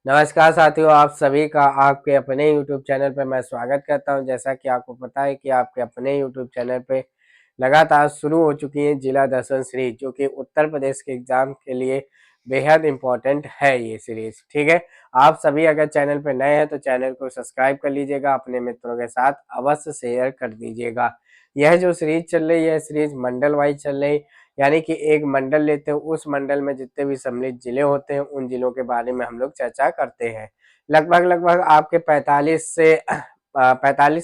नमस्कार साथियों, आप सभी का आपके अपने YouTube चैनल पर मैं स्वागत करता हूं। जैसा कि आपको पता है कि आपके अपने YouTube चैनल पे लगातार शुरू हो चुकी है जिला दर्शन सीरीज, जो कि उत्तर प्रदेश के एग्जाम के लिए बेहद इम्पोर्टेंट है ये सीरीज। ठीक है, आप सभी अगर चैनल पे नए हैं तो चैनल को सब्सक्राइब कर लीजिएगा, अपने मित्रों के साथ अवश्य शेयर कर दीजिएगा। यह जो सीरीज चल रही है, सीरीज मंडल वाइज चल रही, यानी कि एक मंडल लेते हैं, उस मंडल में जितने भी सम्मिलित जिले होते हैं उन जिलों के बारे में हम लोग चर्चा करते हैं। लगभग आपके 45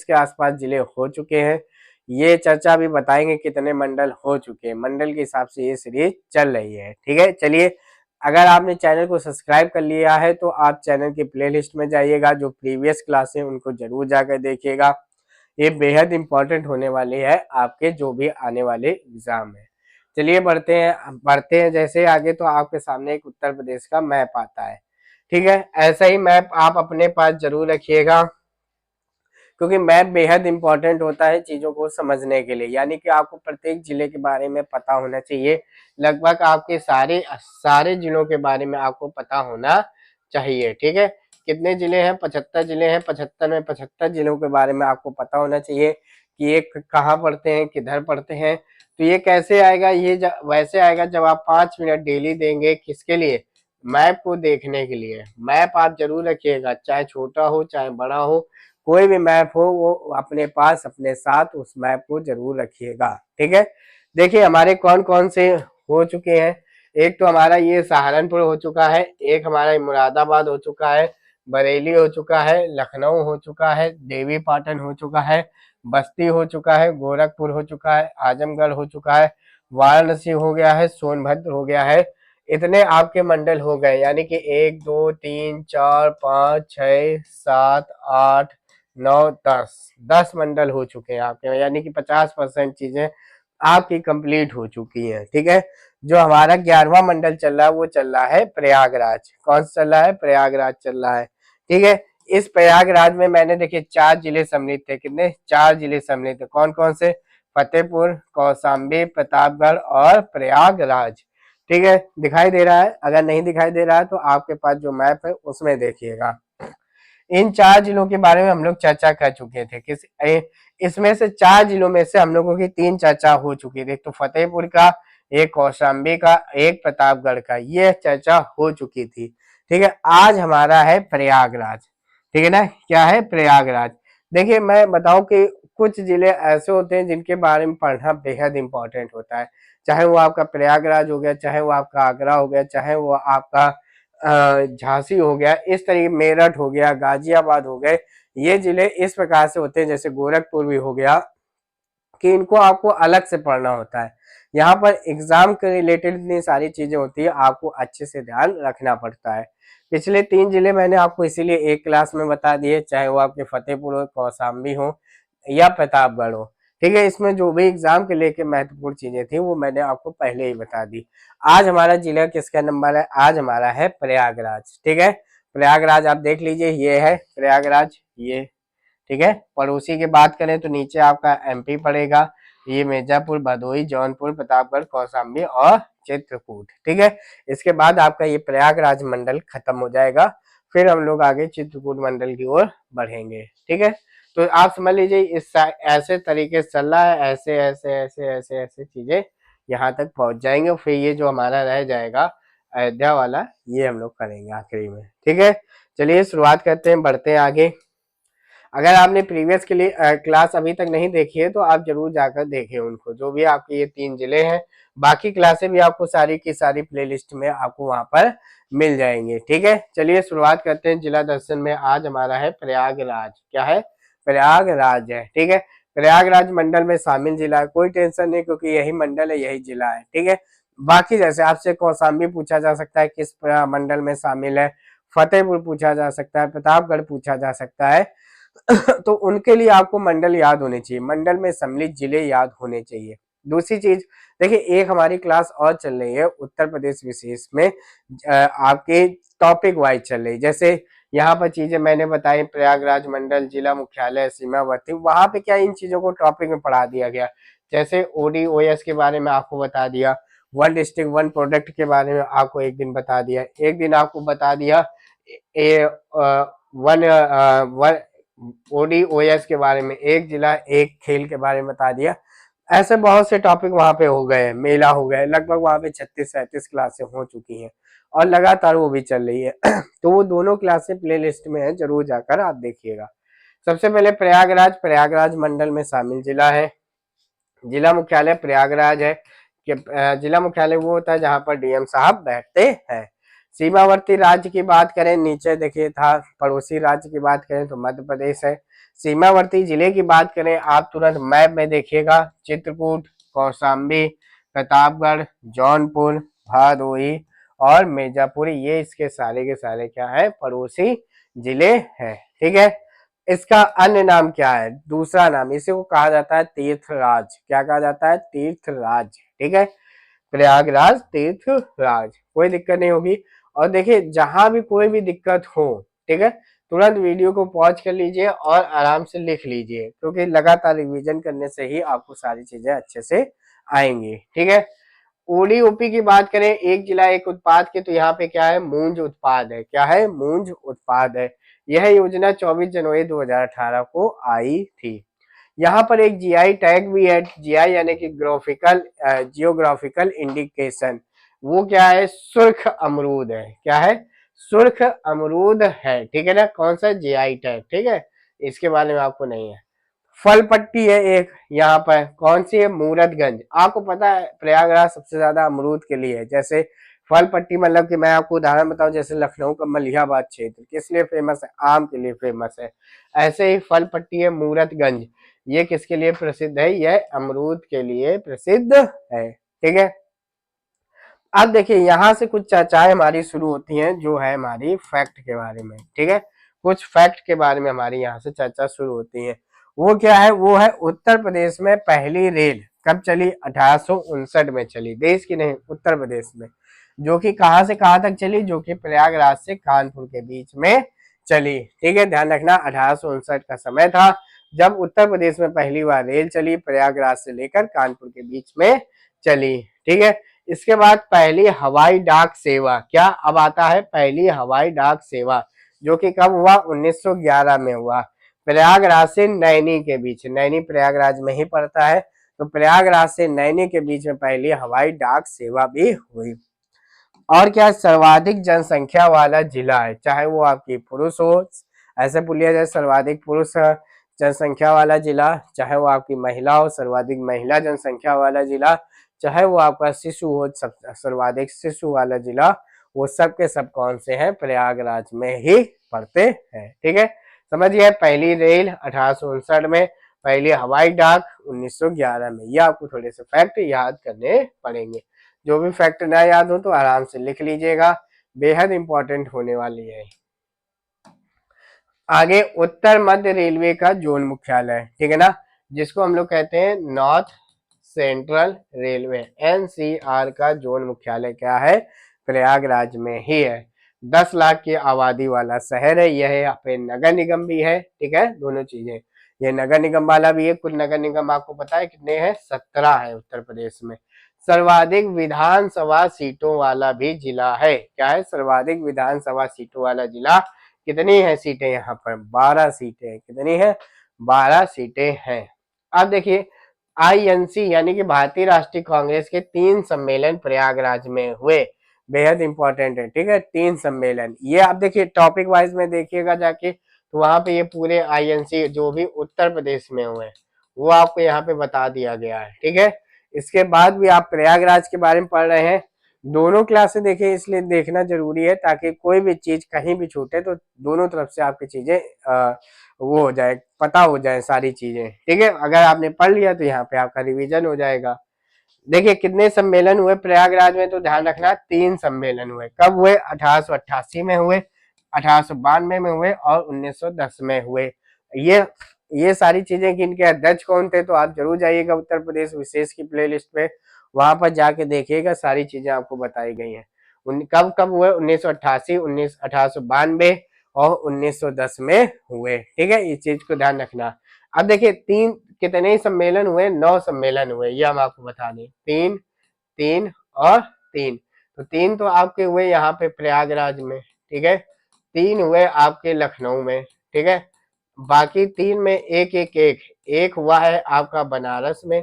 के आसपास जिले हो चुके हैं। ये चर्चा भी बताएंगे कितने मंडल हो चुके हैं, मंडल के हिसाब से ये सीरीज चल रही है। ठीक है, चलिए, अगर आपने चैनल को सब्सक्राइब कर लिया है तो आप चैनल की प्लेलिस्ट में जाइएगा, जो प्रीवियस क्लास है उनको जरूर जाकर देखिएगा। ये बेहद इंपॉर्टेंट होने वाली है आपके जो भी आने वाले एग्जाम है। चलिए बढ़ते हैं जैसे आगे, तो आपके सामने एक उत्तर प्रदेश का मैप आता है। ठीक है, ऐसा ही मैप आप अपने पास जरूर रखिएगा, क्योंकि मैप बेहद इंपॉर्टेंट होता है चीजों को समझने के लिए। यानी कि आपको प्रत्येक जिले के बारे में पता होना चाहिए। लगभग आपके सारे सारे जिलों के बारे में आपको पता होना चाहिए। ठीक है, कितने जिले हैं? 75 जिले हैं। 75 में 75 जिलों के बारे में आपको पता होना चाहिए कि ये कहाँ पड़ते हैं, किधर पड़ते हैं। तो ये कैसे आएगा? ये वैसे आएगा जब आप 5 मिनट डेली देंगे। किसके लिए? मैप को देखने के लिए। मैप आप जरूर रखिएगा, चाहे छोटा हो चाहे बड़ा हो, कोई भी मैप हो वो अपने पास अपने साथ उस मैप को जरूर रखिएगा। ठीक है, देखिए हमारे कौन कौन से हो चुके हैं। एक तो हमारा ये सहारनपुर हो चुका है, एक हमारा मुरादाबाद हो चुका है, बरेली हो चुका है, लखनऊ हो चुका है, देवी पाटन हो चुका है, बस्ती हो चुका है, गोरखपुर हो चुका है, आजमगढ़ हो चुका है, वाराणसी हो गया है, सोनभद्र हो गया है। इतने आपके मंडल हो गए, यानी कि 1 2 3 4 5 6 7 8 9 10 मंडल हो चुके हैं आपके, यानी कि 50% चीजें आपकी कंप्लीट हो चुकी हैं। ठीक है, जो हमारा 11वां मंडल चल रहा है वो चल रहा है प्रयागराज। कौन सा चल रहा है? प्रयागराज चल रहा है। ठीक है, इस प्रयागराज में मैंने देखिए 4 जिले सम्मिलित थे। कितने? 4 जिले सम्मिलित थे। कौन कौन से? फतेहपुर, कौशाम्बी, प्रतापगढ़ और प्रयागराज। ठीक है, दिखाई दे रहा है? अगर नहीं दिखाई दे रहा है तो आपके पास जो मैप है उसमें देखिएगा। इन 4 जिलों के बारे में हम लोग चर्चा कर चुके थे। इसमें से 4 जिलों में से हम लोगों की 3 चर्चा हो चुकी थी। तो फतेहपुर का, एक कौशाम्बी का, एक प्रतापगढ़ का, ये चर्चा हो चुकी थी। ठीक है, आज हमारा है प्रयागराज। ठीक है ना, क्या है? प्रयागराज। देखिए मैं बताऊं कि कुछ जिले ऐसे होते हैं जिनके बारे में पढ़ना बेहद इंपॉर्टेंट होता है। चाहे वो आपका प्रयागराज हो गया, चाहे वो आपका आगरा हो गया, चाहे वो आपका झांसी हो गया, इस तरीके मेरठ हो गया, गाजियाबाद हो गए। ये जिले इस प्रकार से होते हैं, जैसे गोरखपुर भी हो गया, कि इनको आपको अलग से पढ़ना होता है। यहाँ पर एग्जाम के रिलेटेड इतनी सारी चीजें होती है, आपको अच्छे से ध्यान रखना पड़ता है। पिछले 3 जिले मैंने आपको इसीलिए एक क्लास में बता दिए, चाहे वो आपके फतेहपुर हो, कौशाम्बी हो या प्रतापगढ़ हो। ठीक है, इसमें जो भी एग्जाम के लेके महत्वपूर्ण चीजें थी वो मैंने आपको पहले ही बता दी। आज हमारा जिला किसका नंबर है? आज हमारा है प्रयागराज। ठीक है, प्रयागराज आप देख लीजिए, ये है प्रयागराज, ये। ठीक है, पड़ोसी की बात करें तो नीचे आपका एमपी पड़ेगा। ये मिर्जापुर, भदोही, जौनपुर, प्रतापगढ़, कौशाम्बी और चित्रकूट। ठीक है, इसके बाद आपका ये प्रयागराज मंडल खत्म हो जाएगा, फिर हम लोग आगे चित्रकूट मंडल की ओर बढ़ेंगे। ठीक है, तो आप समझ लीजिए इस ऐसे तरीके से चल रहा है, ऐसे ऐसे ऐसे ऐसे ऐसे चीजें यहाँ तक पहुंच जाएंगे। फिर ये जो हमारा रह जाएगा अयोध्या वाला, ये हम लोग करेंगे आखिरी में। ठीक है, चलिए शुरुआत करते हैं, बढ़ते हैं आगे। अगर आपने प्रीवियस के लिए क्लास अभी तक नहीं देखी है तो आप जरूर जाकर देखें उनको, जो भी आपके ये 3 जिले हैं। बाकी क्लासें भी आपको सारी की सारी प्लेलिस्ट में आपको वहां पर मिल जाएंगे। ठीक है, चलिए शुरुआत करते हैं जिला दर्शन में। आज हमारा है प्रयागराज। क्या है? प्रयागराज है। ठीक है, प्रयागराज मंडल में शामिल जिला है, कोई टेंशन नहीं, क्योंकि यही मंडल है, यही जिला है। ठीक है, बाकी जैसे आपसे कौशाम्बी पूछा जा सकता है किस मंडल में शामिल है, फतेहपुर पूछा जा सकता है, प्रतापगढ़ पूछा जा सकता है। तो उनके लिए आपको मंडल याद होने चाहिए, मंडल में सम्मिलित जिले याद होने चाहिए। दूसरी चीज, देखिए एक हमारी क्लास और चल रही है उत्तर प्रदेश विशेष में, आपके टॉपिक वाइज चल रही है। जैसे यहाँ पर चीजें मैंने बताई, प्रयागराज मंडल, जिला मुख्यालय, सीमावर्ती, वहां पे क्या इन चीजों को टॉपिक में पढ़ा दिया गया। जैसे ODOS के बारे में आपको बता दिया, वन डिस्ट्रिक्ट वन प्रोडक्ट के बारे में आपको एक दिन बता दिया, एक दिन आपको बता दिया वन वन ODOS के बारे में, एक जिला एक खेल के बारे में बता दिया। ऐसे बहुत से टॉपिक वहां पे हो गए, मेला हो गए, लगभग वहां पे 36-37 क्लासें हो चुकी हैं और लगातार वो भी चल रही है। तो वो दोनों क्लासें प्ले लिस्ट में है, जरूर जाकर आप देखिएगा। सबसे पहले प्रयागराज, प्रयागराज मंडल में शामिल जिला है। जिला मुख्यालय प्रयागराज है कि जिला मुख्यालय वो होता है जहां पर डीएम साहब बैठते हैं। सीमावर्ती राज्य की बात करें, नीचे देखिए था, पड़ोसी राज्य की बात करें तो मध्य प्रदेश है। सीमावर्ती जिले की बात करें, आप तुरंत मैप में देखिएगा, चित्रकूट, कौशाम्बी, प्रतापगढ़, जौनपुर, भदोही और मिर्जापुर, ये इसके सारे के सारे क्या है, पड़ोसी जिले हैं। ठीक है, इसका अन्य नाम क्या है, दूसरा नाम, इसी को कहा जाता है तीर्थराज। क्या कहा जाता है, तीर्थराज। ठीक है, प्रयागराज तीर्थराज, कोई दिक्कत नहीं होगी। और देखिए जहां भी कोई भी दिक्कत हो, ठीक है, तुरंत वीडियो को पॉज कर लीजिए और आराम से लिख लीजिए, क्योंकि लगातार रिवीजन करने से ही आपको सारी चीजें अच्छे से आएंगी। ठीक है, ODOP की बात करें, एक जिला एक उत्पाद की, तो यहाँ पे क्या है, मूंज उत्पाद है। क्या है, मूंज उत्पाद है। यह योजना 24 जनवरी 2018 को आई थी। यहाँ पर एक जीआई टैग भी है, जीआई यानी कि ग्राफिकल जियोग्राफिकल इंडिकेशन। वो क्या है, सुर्ख अमरूद है। क्या है, सुर्ख अमरूद है। ठीक है ना, कौन सा, जीआई टैग। ठीक है, इसके बारे में आपको नहीं है। फल पट्टी है एक यहाँ पर, कौन सी है, मूरतगंज। आपको पता है प्रयागराज सबसे ज्यादा अमरूद के लिए है। जैसे फल पट्टी मतलब कि मैं आपको उदाहरण बताऊं, जैसे लखनऊ का मलिहाबाद क्षेत्र किस लिए फेमस है, आम के लिए फेमस है। ऐसे ही फल पट्टी है मूरतगंज, ये किसके लिए प्रसिद्ध है, यह अमरूद के लिए प्रसिद्ध है। ठीक है, अब देखिए यहाँ से कुछ चर्चाएं हमारी शुरू होती हैं, जो है हमारी फैक्ट के बारे में। ठीक है, कुछ फैक्ट के बारे में हमारी यहाँ से चर्चा शुरू होती है। वो क्या है, वो है उत्तर प्रदेश में पहली रेल कब चली, 1859 में चली। देश की नहीं, उत्तर प्रदेश में, जो कि कहाँ से कहाँ तक चली, जो कि प्रयागराज से कानपुर के बीच में चली। ठीक है, ध्यान रखना, 1859 का समय था जब उत्तर प्रदेश में पहली बार रेल चली, प्रयागराज से लेकर कानपुर के बीच में चली। ठीक है, इसके बाद पहली हवाई डाक सेवा, क्या अब आता है, पहली हवाई डाक सेवा, जो कि कब हुआ, 1911 में हुआ, प्रयागराज से नैनी के बीच। नैनी प्रयागराज में ही पड़ता है, तो प्रयागराज से नैनी के बीच में पहली हवाई डाक सेवा भी हुई। और क्या, सर्वाधिक जनसंख्या वाला जिला है, चाहे वो आपकी पुरुष हो, ऐसे बोलिया जाए, सर्वाधिक पुरुष जनसंख्या वाला जिला, चाहे वो आपकी महिला हो, सर्वाधिक महिला जनसंख्या वाला जिला, चाहे वो आपका शिशु हो, सर्वाधिक शिशु वाला जिला, वो सब के सब कौन से हैं, प्रयागराज में ही पड़ते हैं। ठीक है, समझिए, पहली रेल 1859 में, पहली हवाई डाक 1911 में। ये आपको थोड़े से फैक्ट याद करने पड़ेंगे। जो भी फैक्ट ना याद हो तो आराम से लिख लीजिएगा, बेहद इंपॉर्टेंट होने वाली है। आगे, उत्तर मध्य रेलवे का जोन मुख्यालय, ठीक है ना, जिसको हम लोग कहते हैं नॉर्थ सेंट्रल रेलवे, NCR का जोन मुख्यालय क्या है, प्रयागराज में ही है। 10 लाख की आबादी वाला शहर है। यह यहाँ पे नगर निगम भी है। ठीक है, दोनों चीजें, ये नगर निगम वाला भी है। कुल नगर निगम आपको पता है कितने हैं, 17 है उत्तर प्रदेश में। सर्वाधिक विधानसभा सीटों वाला भी जिला है। क्या है, सर्वाधिक विधानसभा सीटों वाला जिला। कितनी है सीटें यहाँ पर, 12 सीटें। कितनी है, 12 सीटें हैं। अब देखिए, INC यानी कि भारतीय राष्ट्रीय कांग्रेस के 3 सम्मेलन प्रयागराज में हुए, बेहद इंपॉर्टेंट है। ठीक है, 3 सम्मेलन, ये आप देखिए टॉपिक वाइज में देखिएगा जाके, तो वहां पे ये पूरे INC जो भी उत्तर प्रदेश में हुए वो आपको यहाँ पे बता दिया गया है। ठीक है, इसके बाद भी आप प्रयागराज के बारे में पढ़ रहे हैं, दोनों क्लासें देखें, इसलिए देखना जरूरी है ताकि कोई भी चीज कहीं भी छूटे तो दोनों तरफ से आपकी चीजें वो हो जाए, पता हो जाए सारी चीजें। ठीक है, अगर आपने पढ़ लिया तो यहाँ पे आपका रिवीजन हो जाएगा। देखिए कितने सम्मेलन हुए प्रयागराज में, तो ध्यान रखना 3 सम्मेलन हुए। कब हुए, 1888 में हुए, 1892 में हुए और 1910 में हुए। ये सारी चीजें किनके अध्यक्ष कौन थे, तो आप जरूर जाइएगा उत्तर प्रदेश विशेष की प्लेलिस्ट पे, वहां पर जाके देखिएगा, सारी चीजें आपको बताई गई हैं। कब कब हुए, 1988, 1892 और 1910 में हुए। ठीक है, इस चीज को ध्यान रखना। अब देखिए कितने ही सम्मेलन हुए, 9 सम्मेलन हुए, ये हम आपको बता दें, 3 3 और 3, तो 3 तो आपके हुए यहाँ पे प्रयागराज में। ठीक है, 3 हुए आपके लखनऊ में, ठीक है। बाकी 3 में एक एक एक एक हुआ है आपका बनारस में,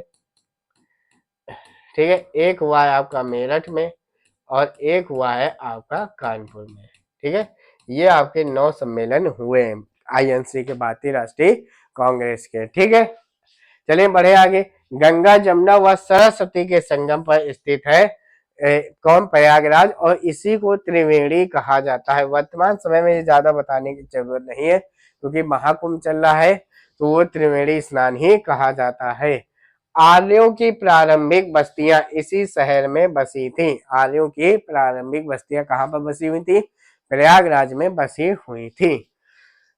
ठीक है, एक हुआ है आपका मेरठ में, और एक हुआ है आपका कानपुर में, ठीक है। ये आपके 9 सम्मेलन हुए हैं आईएनसी के, भारतीय राष्ट्रीय कांग्रेस के, ठीक है। चलिए बढ़े आगे। गंगा जमुना व सरस्वती के संगम पर स्थित है कौन? प्रयागराज, और इसी को त्रिवेणी कहा जाता है। वर्तमान समय में ये ज्यादा बताने की जरूरत नहीं है क्योंकि महाकुंभ चल रहा है, तो वो त्रिवेणी स्नान ही कहा जाता है। आर्यों की प्रारंभिक बस्तियां इसी शहर में बसी थी। आर्यों की प्रारंभिक बस्तियां कहाँ पर बसी हुई थी? प्रयागराज में बसी हुई थी।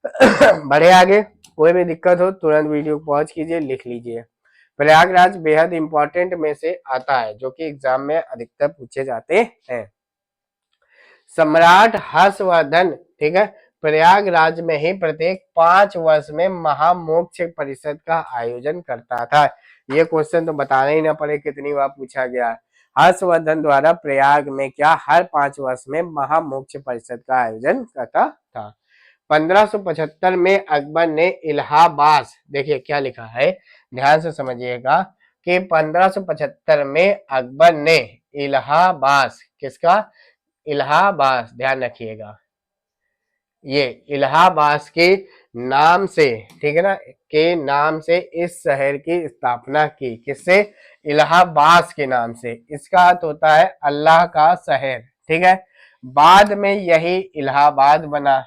बढ़े आगे। कोई भी दिक्कत हो तुरंत वीडियो पॉज कीजिए, लिख लीजिए। प्रयागराज बेहद इंपॉर्टेंट में से आता है जो कि एग्जाम में अधिकतर पूछे जाते हैं। सम्राट हर्षवर्धन, ठीक है, प्रयागराज में ही प्रत्येक 5 वर्ष में महामोक्ष परिषद का आयोजन करता था। ये क्वेश्चन तो बताना ही ना पड़े कितनी बार पूछा गया है। हर्षवर्धन द्वारा प्रयाग में क्या हर 5 वर्ष में महामोक्ष परिषद का आयोजन करता था। 1575 में अकबर ने इलाहाबाद, देखिए क्या लिखा है, ध्यान से समझिएगा कि 1575 में अकबर ने इलाहाबाद, किसका? इलाहाबाद, ध्यान रखिएगा, ये इलाहाबाद के नाम से, ठीक है ना, के नाम से इस शहर की स्थापना की। किससे? इलाहाबाद के नाम से। इसका अर्थ होता है अल्लाह का शहर, ठीक है। बाद में यही इलाहाबाद बना।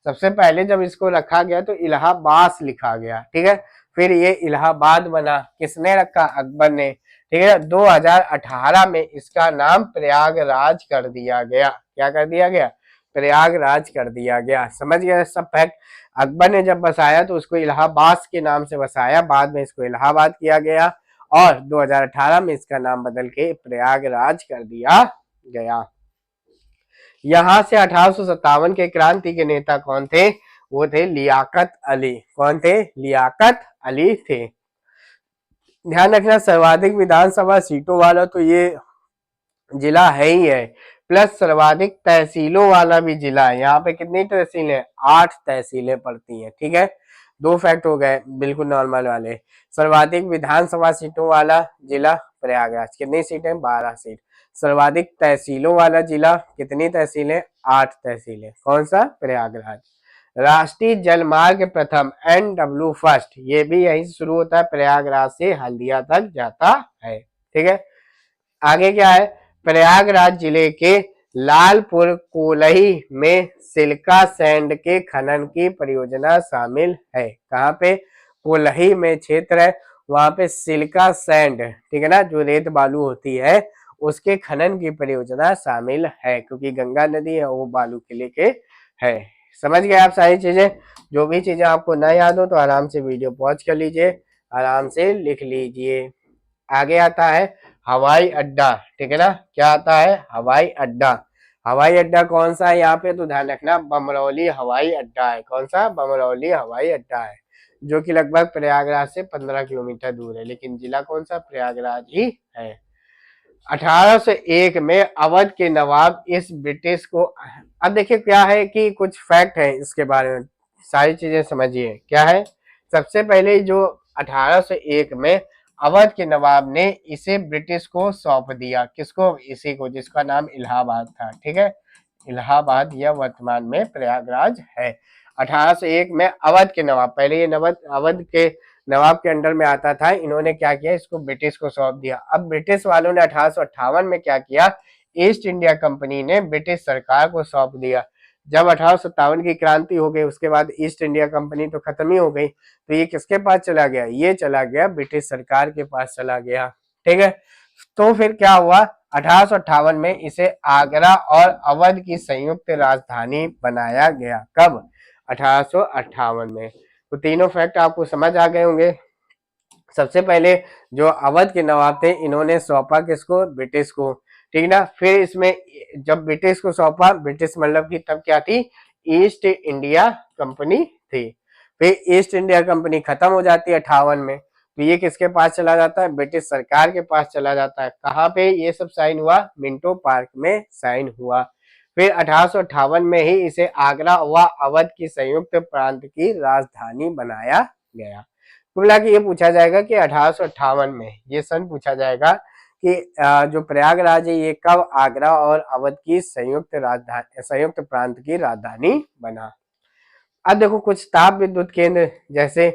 सबसे पहले जब इसको रखा गया तो इलाहाबाद लिखा गया, ठीक है। फिर ये इलाहाबाद बना, किसने रखा? अकबर ने, ठीक है। 2018 में इसका नाम प्रयागराज कर दिया गया। क्या कर दिया गया? प्रयागराज कर दिया गया। समझ गया सब फैक्ट। अकबर ने जब बसाया तो उसको इलाहाबाद के नाम से बसाया, बाद में इसको इलाहाबाद किया गया और 2018 में इसका नाम बदल के प्रयागराज कर दिया गया। यहां से 1857 के क्रांति के नेता कौन थे? वो थे लियाकत अली। कौन थे? लियाकत अली थे। ध्यान रखना सर्वाधिक विधानसभा सीटों वाला तो ये जिला है ही है, प्लस सर्वाधिक तहसीलों वाला भी जिला है। यहाँ पे कितनी तहसीलें? 8 तहसीलें पड़ती हैं, ठीक है। 2 फैक्ट हो गए बिल्कुल नॉर्मल वाले। सर्वाधिक विधानसभा सीटों वाला जिला प्रयागराज, कितनी सीटें? 12 सीट। सर्वाधिक तहसीलों वाला जिला, कितनी तहसीलें? 8 तहसीलें। कौन सा? प्रयागराज। राष्ट्रीय जलमार्ग प्रथम NW फर्स्ट, ये भी यहीं से शुरू होता है, प्रयागराज से हल्दिया तक जाता है, ठीक है। आगे क्या है? प्रयागराज जिले के लालपुर कोलही में सिलिका सैंड के खनन की परियोजना शामिल है। कहाँ पे? कोलही में क्षेत्र है, वहां पे सिलिका सैंड, ठीक है ना, जो रेत बालू होती है उसके खनन की परियोजना शामिल है, क्योंकि गंगा नदी है वो बालू के लेके है। समझ गए आप सारी चीजें? जो भी चीजें आपको ना याद हो तो आराम से वीडियो पॉज कर लीजिए, आराम से लिख लीजिए। आगे आता है हवाई अड्डा, ठीक है ना। क्या आता है? हवाई अड्डा। हवाई अड्डा कौन सा है यहाँ पे? तो ध्यान रखना, बमरौली हवाई अड्डा है। कौन सा? बमरौली हवाई अड्डा है, जो कि लगभग प्रयागराज से 15 किलोमीटर दूर है, लेकिन जिला कौन सा? प्रयागराज ही है। 1801 में अवध के नवाब इस ब्रिटिश को, अब देखिए क्या है कि कुछ फैक्ट है इसके बारे में, सारी चीजें समझिए क्या है। सबसे पहले जो 1801 में अवध के नवाब ने इसे ब्रिटिश को सौंप दिया। किसको? इसी को, जिसका नाम इलाहाबाद था, ठीक है। इलाहाबाद यह वर्तमान में प्रयागराज है। 1801 में अवध के नवाब, पहले ये अवध के नवाब के अंडर में आता था, इन्होंने क्या किया? इसको ब्रिटिश को सौंप दिया। अब ब्रिटिश वालों ने 1858 में क्या किया? ईस्ट इंडिया कंपनी ने ब्रिटिश सरकार को सौंप दिया। जब 1857 की क्रांति हो गई उसके बाद ईस्ट इंडिया कंपनी तो खत्म ही हो गई, तो ये किसके पास चला गया? ये चला गया ब्रिटिश सरकार के पास चला गया, ठीक है। तो फिर क्या हुआ? 1858 में इसे आगरा और अवध की संयुक्त राजधानी बनाया गया। कब? 1858 में। तो तीनों फैक्ट आपको समझ आ गए होंगे। सबसे पहले जो अवध के नवाब थे इन्होंने सौंपा किसको? ब्रिटिश को, ठीक ना। फिर इसमें जब ब्रिटिश को सौंपा, ब्रिटिश मतलब की तब क्या थी? ईस्ट इंडिया कंपनी थी। फिर ईस्ट इंडिया कंपनी खत्म हो जाती है 58 में, तो ये किसके पास चला जाता है? ब्रिटिश सरकार के पास चला जाता है। कहाँ पे ये सब साइन हुआ? मिंटो पार्क में साइन हुआ। फिर 1858 में ही इसे आगरा व अवध की संयुक्त प्रांत की राजधानी बनाया गया। कुल मिला के ये पूछा जाएगा कि 1858 में, ये सन पूछा जाएगा कि जो प्रयागराज है ये कब आगरा और अवध की संयुक्त प्रांत की राजधानी बना। अब देखो कुछ ताप विद्युत केंद्र, जैसे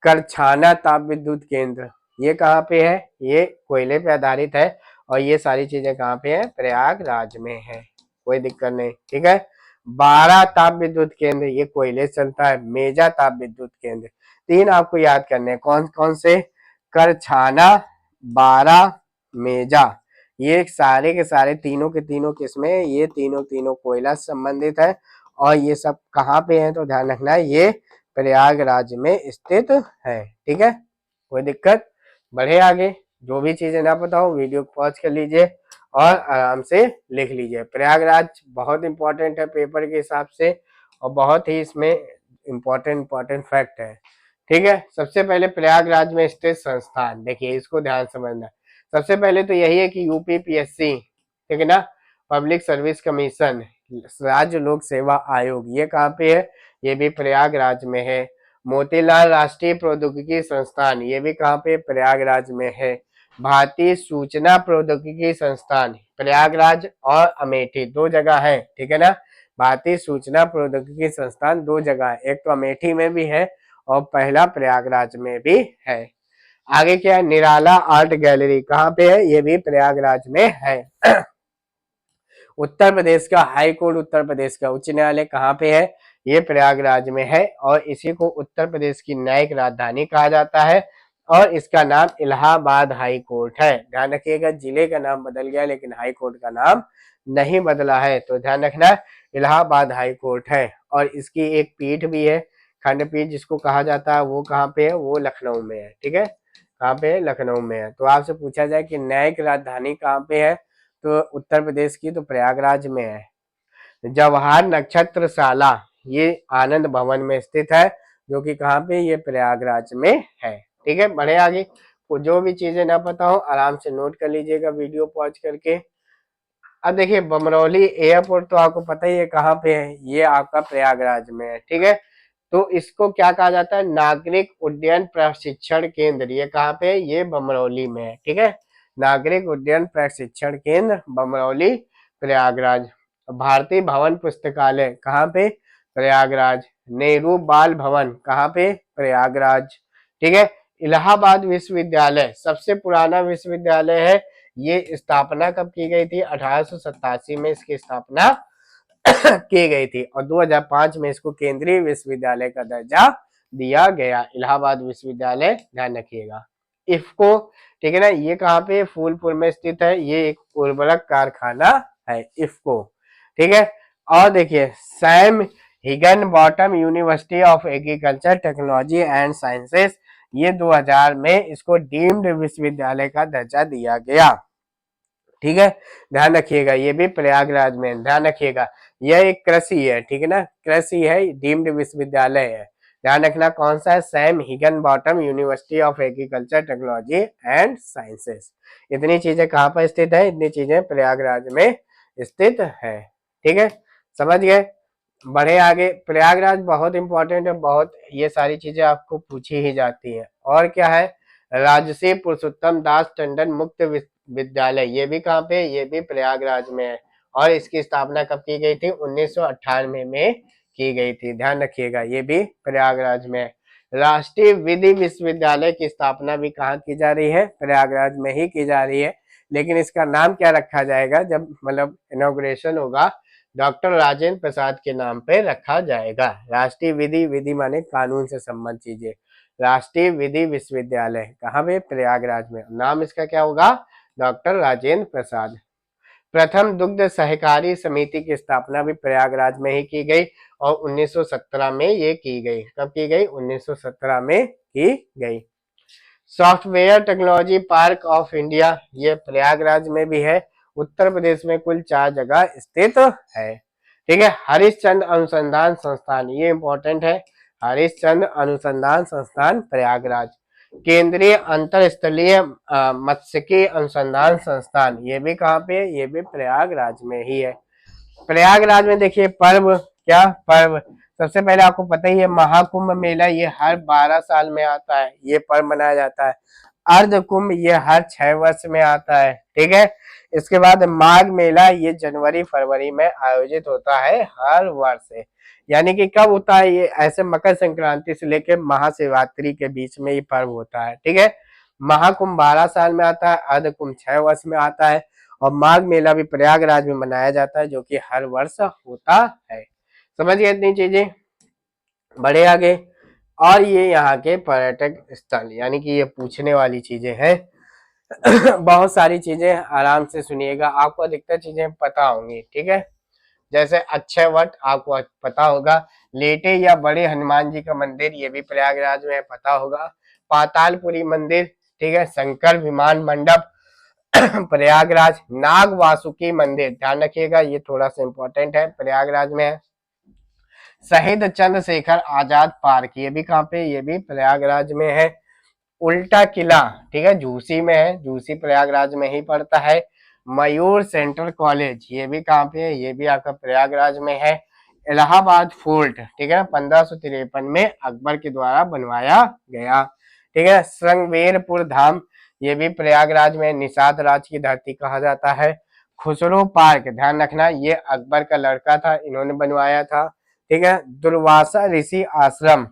करछाना ताप विद्युत केंद्र, ये कहाँ पे है, ये कोयले पे आधारित है और ये सारी चीजें कहाँ पे है, प्रयागराज में है, कोई दिक्कत नहीं, ठीक है। 12 ताप विद्युत केंद्र, ये कोयले से चलता है। मेजा ताप विद्युत केंद्र, 3 आपको याद करने हैं, कौन कौन से, करछाना, 12, मेजा, ये सारे के सारे तीनों के तीनों किसमें, ये तीनों तीनों कोयला से संबंधित है और ये सब कहाँ पे है, तो ध्यान रखना है ये प्रयागराज में स्थित है, ठीक है। कोई दिक्कत, बढ़े आगे। जो भी चीजें ना पता हो वीडियो को पॉज कर लीजिए और आराम से लिख लीजिए। प्रयागराज बहुत इंपॉर्टेंट है पेपर के हिसाब से और बहुत ही इसमें इंपॉर्टेंट फैक्ट है, ठीक है। सबसे पहले प्रयागराज में स्थित संस्थान, देखिए इसको ध्यान समझना है। सबसे पहले तो यही है कि यूपीपीएससी, ठीक है ना, पब्लिक सर्विस कमीशन, राज्य लोक सेवा आयोग, ये कहाँ पे है, ये भी प्रयागराज में है। मोतीलाल राष्ट्रीय प्रौद्योगिकी संस्थान, ये भी कहाँ पे, प्रयागराज में है। भारतीय सूचना प्रौद्योगिकी संस्थान, प्रयागराज और अमेठी 2 जगह है, ठीक है ना। भारतीय सूचना प्रौद्योगिकी संस्थान 2 जगह है, एक तो अमेठी में भी है और पहला प्रयागराज में भी है। आगे क्या है, निराला आर्ट गैलरी कहाँ पे है, ये भी प्रयागराज में है। उत्तर प्रदेश का हाई कोर्ट, उत्तर प्रदेश का उच्च न्यायालय कहाँ पे है, ये प्रयागराज में है और इसी को उत्तर प्रदेश की न्यायिक राजधानी कहा जाता है और इसका नाम इलाहाबाद हाई कोर्ट है। ध्यान रखिएगा, जिले का नाम बदल गया लेकिन हाई कोर्ट का नाम नहीं बदला है, तो ध्यान रखना इलाहाबाद हाई कोर्ट है। और इसकी एक पीठ भी है, खंडपीठ जिसको कहा जाता है, वो कहाँ पे है, वो लखनऊ में है, ठीक है। कहाँ पे है, लखनऊ में है। तो आपसे पूछा जाए कि न्यायिक राजधानी कहाँ पे है, तो उत्तर प्रदेश की तो प्रयागराज में है। जवाहर नक्षत्रशाला, ये आनंद भवन में स्थित है, जो कि कहाँ पे, ये प्रयागराज में है, ठीक है। बढ़े आगे, तो जो भी चीजें ना पता हो आराम से नोट कर लीजिएगा वीडियो पॉज करके। अब देखिए बमरौली एयरपोर्ट तो आपको पता ही है कहाँ पे है, ये आपका प्रयागराज में है, ठीक है। तो इसको क्या कहा जाता है, नागरिक उड्डयन प्रशिक्षण केंद्र, ये कहाँ पे है, ये बमरौली में है, ठीक है। नागरिक उड्डयन प्रशिक्षण केंद्र बमरौली, प्रयागराज। भारतीय भवन पुस्तकालय कहाँ पे, प्रयागराज। नेहरू बाल भवन कहाँ पे, प्रयागराज, ठीक है। इलाहाबाद विश्वविद्यालय सबसे पुराना विश्वविद्यालय है, ये स्थापना कब की गई थी, 1887 में इसकी स्थापना की गई थी और 2005 में इसको केंद्रीय विश्वविद्यालय का दर्जा दिया गया। इलाहाबाद विश्वविद्यालय, ध्यान रखिएगा। इफ्को, ठीक है ना, ये कहाँ पे, फूलपुर में स्थित है, ये एक उर्वरक कारखाना है इफ्को, ठीक है। और देखिए Sam Higginbottom university of agriculture technology and sciences, ये 2000 में इसको डीम्ड विश्वविद्यालय का दर्जा दिया गया, ठीक है। ध्यान रखिएगा, ये भी प्रयागराज में, ध्यान रखिएगा यह एक कृषि है, ठीक है ना, कृषि है, डीम्ड विश्वविद्यालय है। ध्यान रखना कौन सा है, Sam Higginbottom university of agriculture technology and sciences. इतनी चीजें कहाँ पर स्थित है, इतनी चीजें प्रयागराज में स्थित है, ठीक है, समझ गए। बढ़े आगे, प्रयागराज बहुत इंपॉर्टेंट है, बहुत, ये सारी चीजें आपको पूछी ही जाती है। और क्या है, राजसी पुरुषोत्तम दास टंडन मुक्त विद्यालय, ये भी कहाँ पे, ये भी प्रयागराज में है और इसकी स्थापना कब की गई थी, 1998 में की गई थी, ध्यान रखिएगा, ये भी प्रयागराज में है। राष्ट्रीय विधि विश्वविद्यालय की स्थापना भी कहाँ की जा रही है, प्रयागराज में ही की जा रही है, लेकिन इसका नाम क्या रखा जाएगा, जब मतलब इनॉग्रेशन होगा, डॉक्टर राजेंद्र प्रसाद के नाम पे रखा जाएगा। राष्ट्रीय विधि, विधि माने कानून से संबंध चीजें, राष्ट्रीय विधि विश्वविद्यालय कहाँ पे, प्रयागराज में, नाम इसका क्या होगा, डॉक्टर राजेंद्र प्रसाद। प्रथम दुग्ध सहकारी समिति की स्थापना भी प्रयागराज में ही की गई और 1917 में ये की गई, कब की गई, 1917 में की गई। Software technology park of India, ये प्रयागराज में भी है, उत्तर प्रदेश में कुल 4 जगह स्थित है, ठीक है। हरिश्चंद्र अनुसंधान संस्थान, ये इंपॉर्टेंट है, हरिश्चंद्र अनुसंधान संस्थान प्रयागराज। केंद्रीय अंतरस्थलीय मत्स्यिकी अनुसंधान संस्थान, ये भी कहाँ पे, ये भी प्रयागराज में ही है। प्रयागराज में देखिए पर्व, क्या पर्व, सबसे पहले आपको पता ही है महाकुंभ मेला ये हर 12 साल में आता है, ये पर्व मनाया जाता है। अर्ध कुंभ ये हर 6 वर्ष में आता है, ठीक है। इसके बाद माघ मेला ये जनवरी फरवरी में आयोजित होता है हर वर्ष। यानी कि कब होता है ये, ऐसे मकर संक्रांति से लेकर महाशिवरात्रि के बीच में ये पर्व होता है, ठीक है। महाकुंभ 12 साल में आता है, अर्ध कुंभ 6 वर्ष में आता है, और माघ मेला भी प्रयागराज में मनाया जाता है जो कि हर वर्ष होता है। समझिए इतनी चीजें, बड़े आगे। और ये यहाँ के पर्यटक स्थल, यानी कि ये पूछने वाली चीजें हैं। बहुत सारी चीजें आराम से सुनिएगा, आपको अधिकतर चीजें पता होंगी, ठीक है। जैसे अक्षय वट आपको पता होगा, लेटे या बड़े हनुमान जी का मंदिर ये भी प्रयागराज में पता होगा, पातालपुरी मंदिर, ठीक है, शंकर विमान मंडप प्रयागराज, नाग वासुकी मंदिर ध्यान रखिएगा ये थोड़ा सा इंपॉर्टेंट है, प्रयागराज में है। शहीद चंद्रशेखर आजाद पार्क ये भी कहाँ पे, ये भी प्रयागराज में है। उल्टा किला, ठीक है, झूसी में है, झूसी प्रयागराज में ही पड़ता है। मयूर सेंट्रल कॉलेज ये भी कहाँ पे है, ये भी आपका प्रयागराज में है। इलाहाबाद फोर्ट, ठीक है, 1553 में अकबर के द्वारा बनवाया गया, ठीक है। श्रृंगवेरपुर धाम ये भी प्रयागराज में, निषाद राज की धरती कहा जाता है। खुसरो पार्क ध्यान रखना ये अकबर का लड़का था, इन्होंने बनवाया था, ठीक है। दुर्वासा ऋषि आश्रम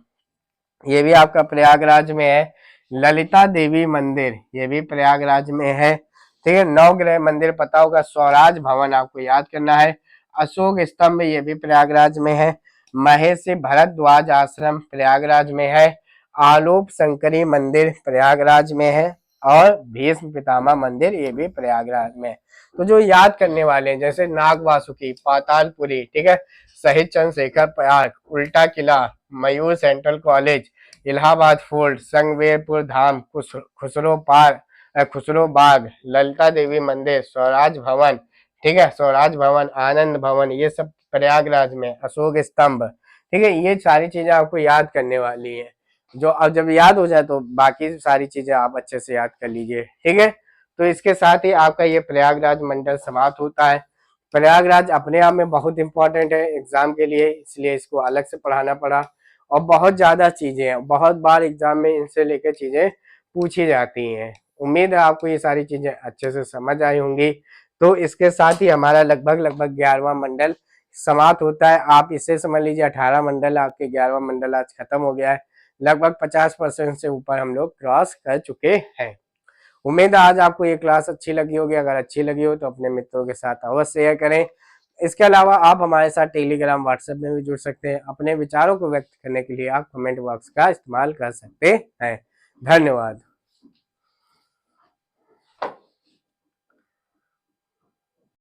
ये भी आपका प्रयागराज में है। ललिता देवी मंदिर ये भी प्रयागराज में है, ठीक है। नवग्रह मंदिर पता होगा, स्वराज भवन आपको याद करना है। अशोक स्तंभ ये भी प्रयागराज में है। महेश भरद्वाज आश्रम प्रयागराज में है। आलोप शंकरी मंदिर प्रयागराज में है, और भीष्म पितामह मंदिर ये भी प्रयागराज में है। तो जो याद करने वाले हैं जैसे नाग वासुकी, पातालपुरी, ठीक है, शहीद चंद्रशेखर पार्क, उल्टा किला, मयूर सेंट्रल कॉलेज, इलाहाबाद फोर्ट, संगवेरपुर धाम, खुसरो पार्क, खुसरो बाग, ललिता देवी मंदिर, स्वराज भवन, ठीक है, स्वराज भवन, आनंद भवन, ये सब प्रयागराज में। अशोक स्तंभ, ठीक है, ये सारी चीजें आपको याद करने वाली है। जो अब जब याद हो जाए तो बाकी सारी चीजें आप अच्छे से याद कर लीजिए, ठीक है। तो इसके साथ ही आपका ये प्रयागराज मंडल समाप्त होता है। प्रयागराज अपने आप में बहुत इंपॉर्टेंट है एग्जाम के लिए, इसलिए इसको अलग से पढ़ाना पड़ा, और बहुत ज्यादा चीजें हैं, बहुत बार एग्जाम में इनसे लेकर चीजें पूछी जाती हैं। उम्मीद है आपको ये सारी चीजें अच्छे से समझ आई होंगी। तो इसके साथ ही हमारा लगभग लगभग 11वां मंडल समाप्त होता है। आप इसे समझ लीजिए 18 मंडल, आपके 11वां मंडल आज खत्म हो गया है। लगभग 50% से ऊपर हम लोग क्रॉस कर चुके हैं। उम्मीद है आज आपको ये क्लास अच्छी लगी होगी, अगर अच्छी लगी हो तो अपने मित्रों के साथ अवश्य शेयर करें। इसके अलावा आप हमारे साथ टेलीग्राम, व्हाट्सएप में भी जुड़ सकते हैं। अपने विचारों को व्यक्त करने के लिए आप कमेंट बॉक्स का इस्तेमाल कर सकते हैं। धन्यवाद।